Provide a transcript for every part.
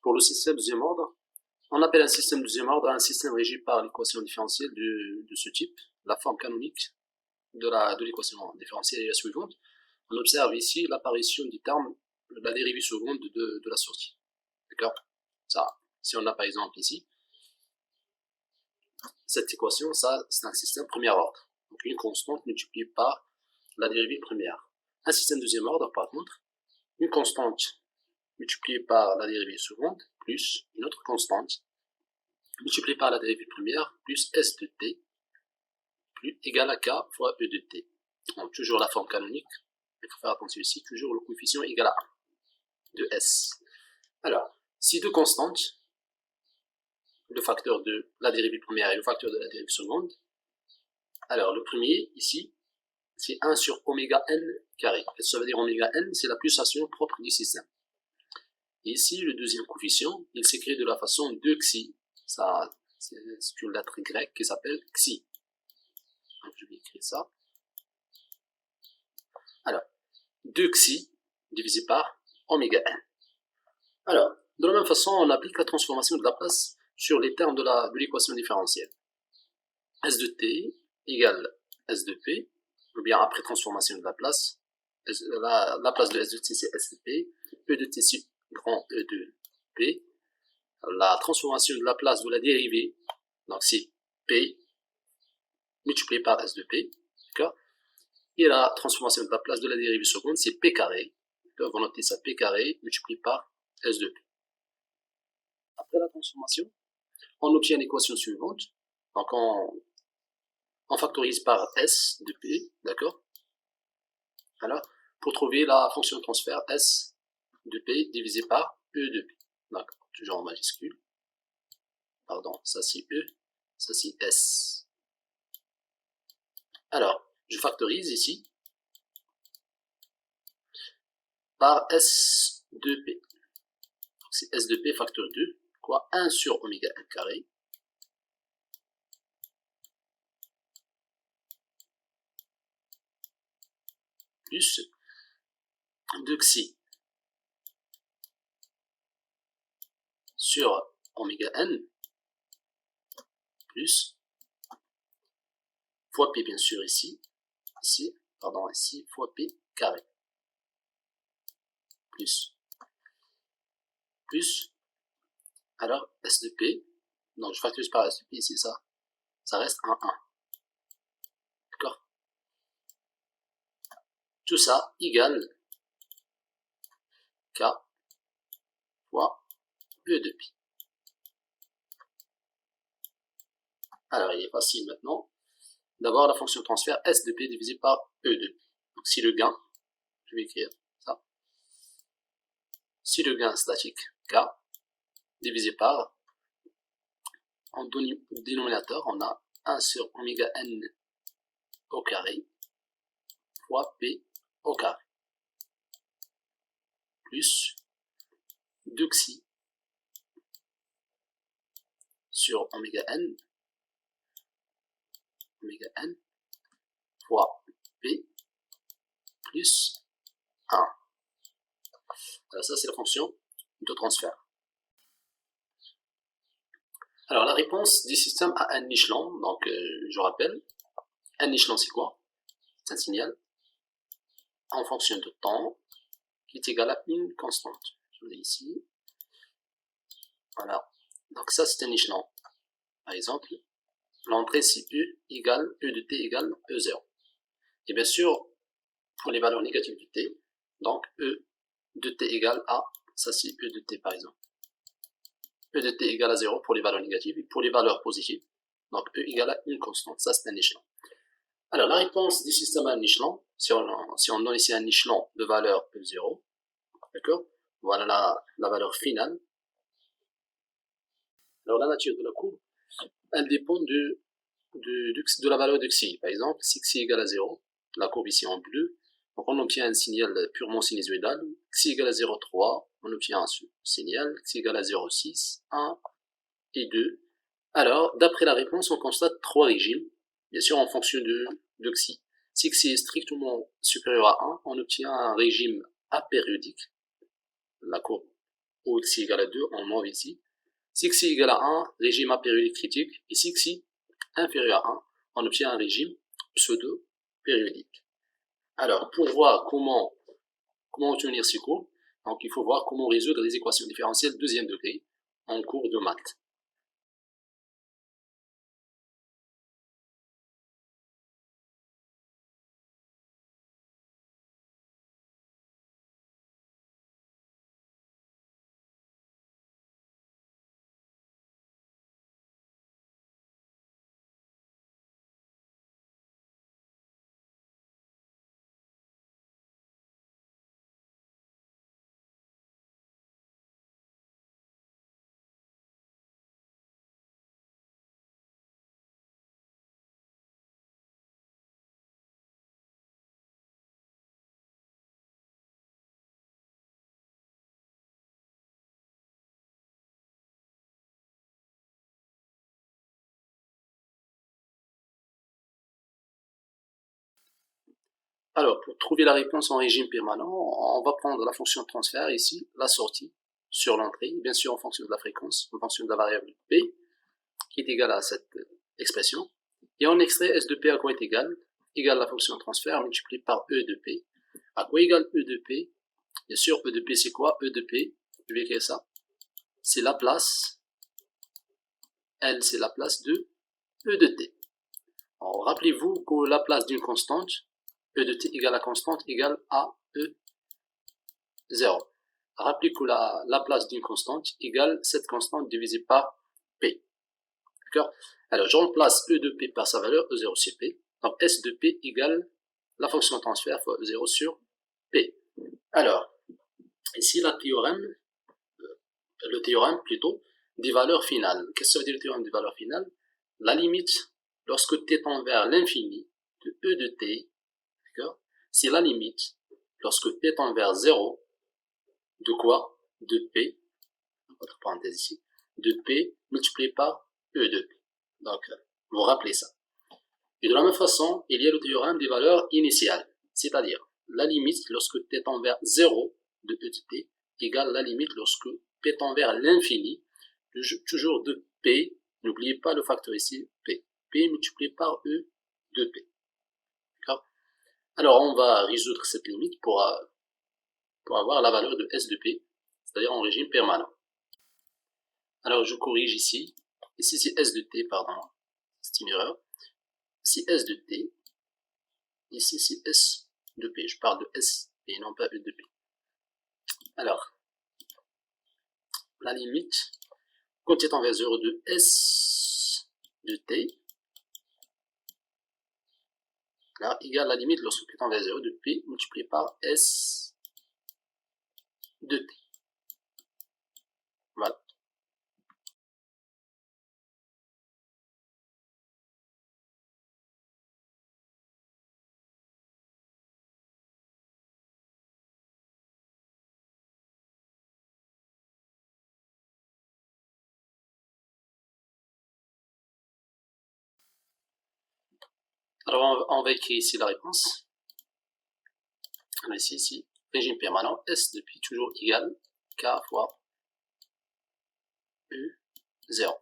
pour le système deuxième ordre, on appelle un système deuxième ordre un système régi par l'équation différentielle de ce type. La forme canonique de l'équation différentielle est la suivante. On observe ici l'apparition du terme de la dérivée seconde de la sortie. D'accord? Ça, si on a par exemple ici, cette équation, ça, c'est un système premier ordre. Donc une constante multipliée par la dérivée première. Un système deuxième ordre, par contre, une constante multipliée par la dérivée seconde, plus une autre constante multipliée par la dérivée première, plus s de t, plus égal à k fois e de t. Donc toujours la forme canonique, il faut faire attention ici, toujours le coefficient égal à 1 de s. Alors, si deux constantes, le facteur de la dérivée première et le facteur de la dérivée seconde, alors le premier ici, c'est 1 sur oméga n carré. Ça veut dire oméga n, c'est la pulsation propre du système. Et ici, le deuxième coefficient, il s'écrit de la façon 2xi. Ça, c'est une lettre grecque qui s'appelle xi. Donc je vais écrire ça. Alors, 2xi divisé par oméga n. Alors, de la même façon, on applique la transformation de Laplace sur les termes de l'équation différentielle. S de t égale S de p, ou bien après transformation de Laplace, la place de S de t c'est S de p, E de t c'est grand E de p, la transformation de Laplace de la dérivée, donc c'est p multiplié par S de p, d'accord? Et la transformation de Laplace de la dérivée seconde c'est p carré, donc on note ça p carré multiplié par S de p. Après la transformation, on obtient l'équation suivante, donc on factorise par S de P, d'accord? Alors, pour trouver la fonction de transfert S de P divisé par E de P. D'accord, toujours en majuscule. Pardon, ça c'est E, ça c'est S. Alors, je factorise ici par S de P. C'est S de P facteur 2, quoi, 1 sur oméga 1 carré. Plus 2xi sur oméga n plus fois p bien sûr ici fois p carré plus alors S de p, donc je factorise par S de p ici, ça reste un 1, d'accord? Tout ça égale k fois E de pi. Alors il est facile maintenant d'avoir la fonction de transfert S de p divisé par E de pi. Donc si le gain, je vais écrire ça, si le gain statique k divisé par, en dénominateur on a 1 sur oméga n au carré fois p au carré plus 2xi sur oméga n fois p plus 1. Alors ça c'est la fonction de transfert. Alors la réponse du système à un échelon, donc je rappelle, un échelon c'est quoi? C'est un signal en fonction de temps qui est égal à une constante. Je vous dis ici. Voilà. Donc ça c'est un échelon. Par exemple, l'entrée c'est E égale E de t égale E0. Et bien sûr, pour les valeurs négatives de t, donc E de t égale à, ça c'est E de t par exemple. E de t égale à 0 pour les valeurs négatives et pour les valeurs positives, donc E égale à une constante, ça c'est un échelon. Alors la réponse du système à un échelon, si on donne ici un échelon de valeur E0, d'accord, voilà la valeur finale. Alors la nature de la courbe, elle dépend de la valeur de xi. Par exemple, si xi égale à 0, la courbe ici en bleu, donc on obtient un signal purement sinusoïdal. Xi égale à 0,3, on obtient un signal. Xi égale à 0,6, 1 et 2. Alors, d'après la réponse, on constate 3 régimes, bien sûr en fonction de xi. Si xi est strictement supérieur à 1, on obtient un régime apériodique. La courbe ou xi égale à 2, on mauve ici. Si xi égale à 1, régime apériodique critique, et si xi inférieur à 1, on obtient un régime pseudo-périodique. Alors, pour voir comment obtenir ces cours, donc il faut voir comment résoudre les équations différentielles deuxième degré en cours de maths. Alors, pour trouver la réponse en régime permanent, on va prendre la fonction de transfert ici, la sortie sur l'entrée, bien sûr en fonction de la fréquence, en fonction de la variable p, qui est égale à cette expression. Et on extrait s de p à quoi est égal? Égale la fonction de transfert multipliée par e de p. À quoi égale e de p? Bien sûr, e de p c'est quoi? E de p, je vais écrire ça. C'est la place, L c'est la place de e de t. Alors, rappelez-vous que la place d'une constante, e de t égale à constante égale à e0. Rappelez que la place d'une constante égale cette constante divisée par p. D'accord? Alors, je remplace e de p par sa valeur, e0 c'est p. Donc, s de p égale la fonction de transfert fois e0 sur p. Alors, ici, le théorème plutôt, des valeurs finales. Qu'est-ce que ça veut dire le théorème des valeurs finales? La limite, lorsque t tend vers l'infini de e de t, d'accord, c'est la limite, lorsque t tend vers 0, de quoi? De p, entre parenthèses ici, de p multiplié par e de p. Donc, vous rappelez ça. Et de la même façon, il y a le théorème des valeurs initiales, c'est-à-dire la limite lorsque t tend vers 0 de e de t égale la limite lorsque p tend vers l'infini, toujours de p, n'oubliez pas le facteur ici, p multiplié par e de p. D'accord? Alors, on va résoudre cette limite pour avoir la valeur de s de p, c'est-à-dire en régime permanent. Alors, je corrige ici. Ici, c'est s de t, pardon, c'est une erreur. C'est s de t. Ici, c'est s de p. Je parle de s et non pas e de p. Alors, la limite, quand t tend vers 0 de s de t, là, égale la limite lorsque t tend vers 0 de p multiplié par s de t. Voilà. Alors, on va écrire ici la réponse. Alors ici, régime permanent, s de pi toujours égal k fois u0.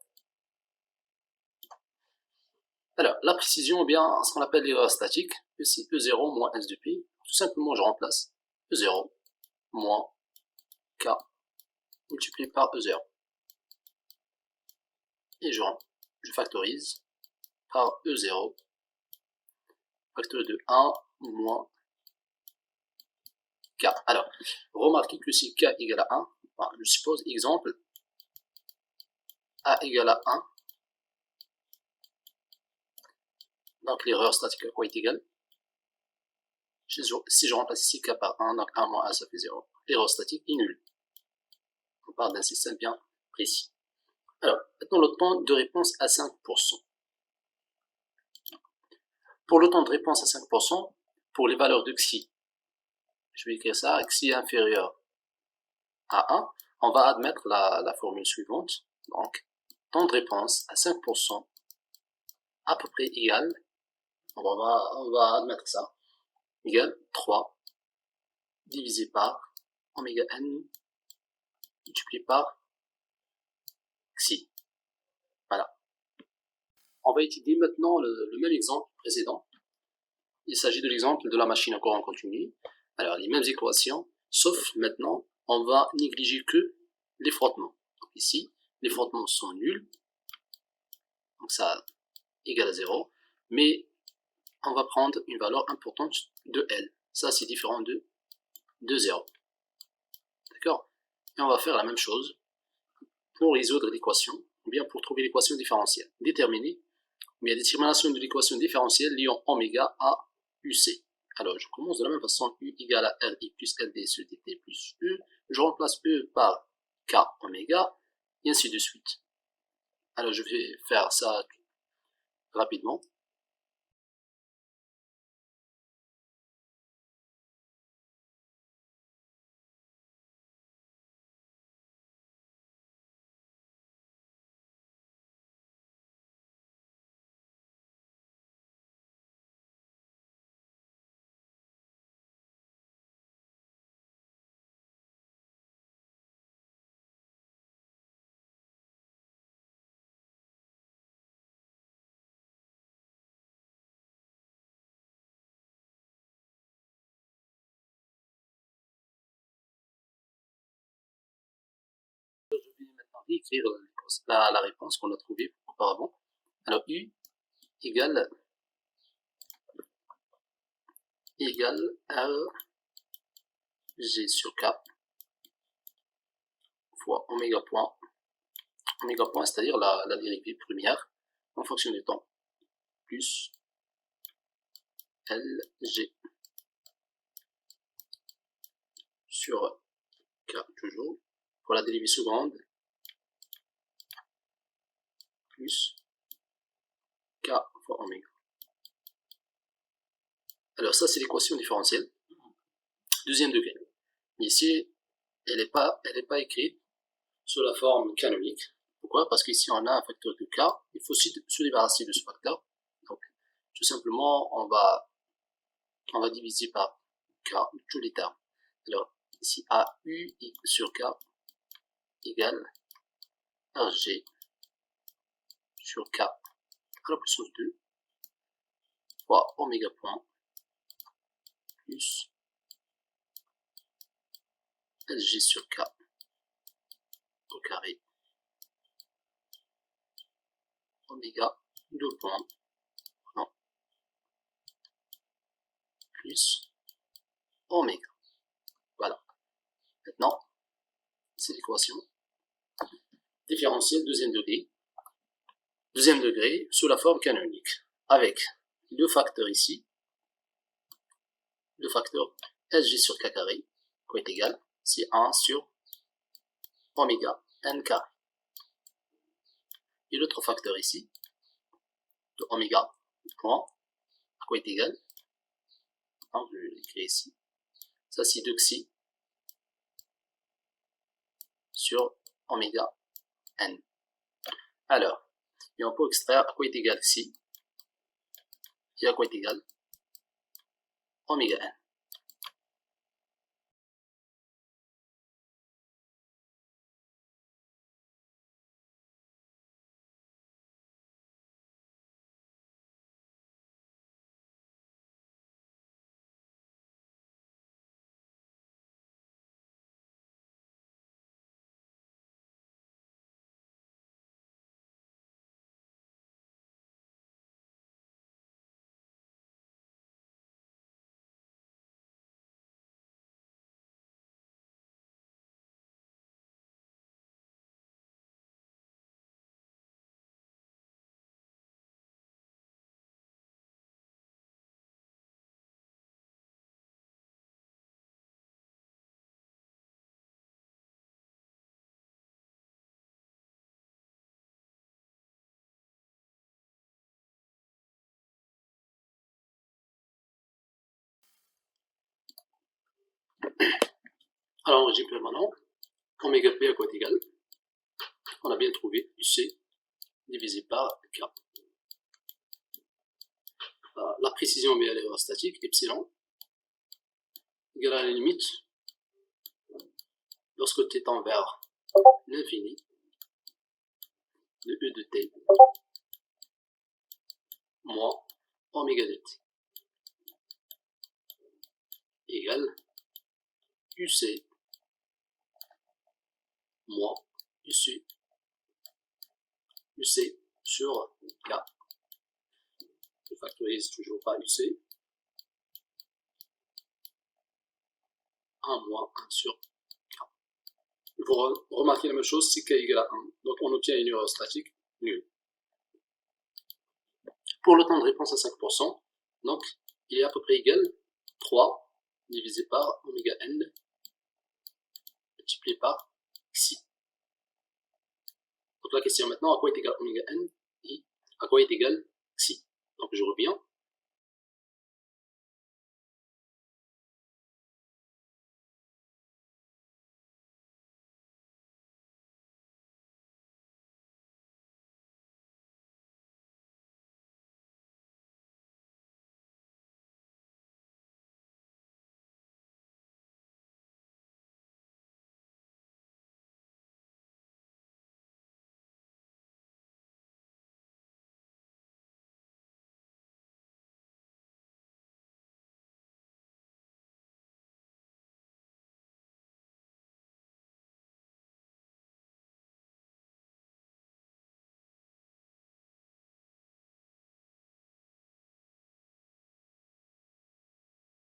Alors, la précision, ou bien ce qu'on appelle l'erreur statique, c'est e0 moins s de pi. Tout simplement, je remplace e0 moins k multiplié par e0. Et je factorise par e0, facteur de 1 moins k. Alors, remarquez que si k égale à 1, je suppose, exemple, a égale à 1, donc l'erreur statique à quoi est égale? Si je remplace ici k par 1, donc 1 moins 1, ça fait 0. L'erreur statique est nulle. On parle d'un système bien précis. Alors, maintenant le temps de réponse à 5%. Pour le temps de réponse à 5%, pour les valeurs de xi, je vais écrire ça, xi inférieur à 1, on va admettre la formule suivante. Donc, temps de réponse à 5% à peu près égal, on va admettre ça, égal 3 divisé par oméga n multiplié par xi. Voilà. On va étudier maintenant le même exemple précédent. Il s'agit de l'exemple de la machine à courant continu. Alors, les mêmes équations, sauf maintenant, on va négliger que les frottements. Donc, ici, les frottements sont nuls. Donc, ça égale à 0. Mais on va prendre une valeur importante de L. Ça, c'est différent de 0. D'accord? Et on va faire la même chose pour résoudre l'équation, ou bien pour trouver l'équation différentielle. Déterminer, ou bien détermination de l'équation différentielle liant oméga à UC. Alors, je commence de la même façon, U égale à RI plus LD sur DT plus E. Je remplace E par K oméga, et ainsi de suite. Alors, je vais faire ça rapidement. Je vais maintenant réécrire la réponse qu'on a trouvée auparavant. Alors, U égale R G sur K fois oméga point, c'est-à-dire la dérivée première en fonction du temps, plus LG sur K toujours, pour la dérivée seconde, plus K fois oméga. Alors ça, c'est l'équation différentielle, deuxième degré. Ici, elle n'est pas écrite sous la forme canonique. Pourquoi? Parce qu'ici, on a un facteur de K, il faut se débarrasser de ce facteur. Donc, tout simplement, on va diviser par K tous les termes. Alors, ici, AU sur K égale RG sur K à la puissance 2 fois oméga point plus LG sur K au carré oméga 2 point plus oméga. Voilà. Maintenant, c'est l'équation différentielle deuxième degré sous la forme canonique, avec le facteur ici, le facteur SG sur K carré, qui est égal, c'est 1 sur oméga n carré. Et l'autre facteur ici, de oméga point, qui est égal, hein, je l'écris ici, ça c'est 2 xi sur oméga n. Alors, et on peut extraire à quoi est égal xi et à quoi est égal oméga n. Alors, j'ai maintenant oméga p à quoi est égal, on a bien trouvé UC divisé par K. La précision mais aérostatique, epsilon, égale à la limite, lorsque t tend vers l'infini de E de t moins oméga de t égale UC moins UC sur K. Je factorise toujours pas UC. 1 moins 1 sur K. Il faut remarquer la même chose si K égale à 1. Donc on obtient une erreur statique nulle. Pour le temps de réponse à 5%, donc il est à peu près égal 3 divisé par oméga n multiplié par xi. Donc la question maintenant, à quoi est égal oméga n et à quoi est égal xi. Donc je reviens.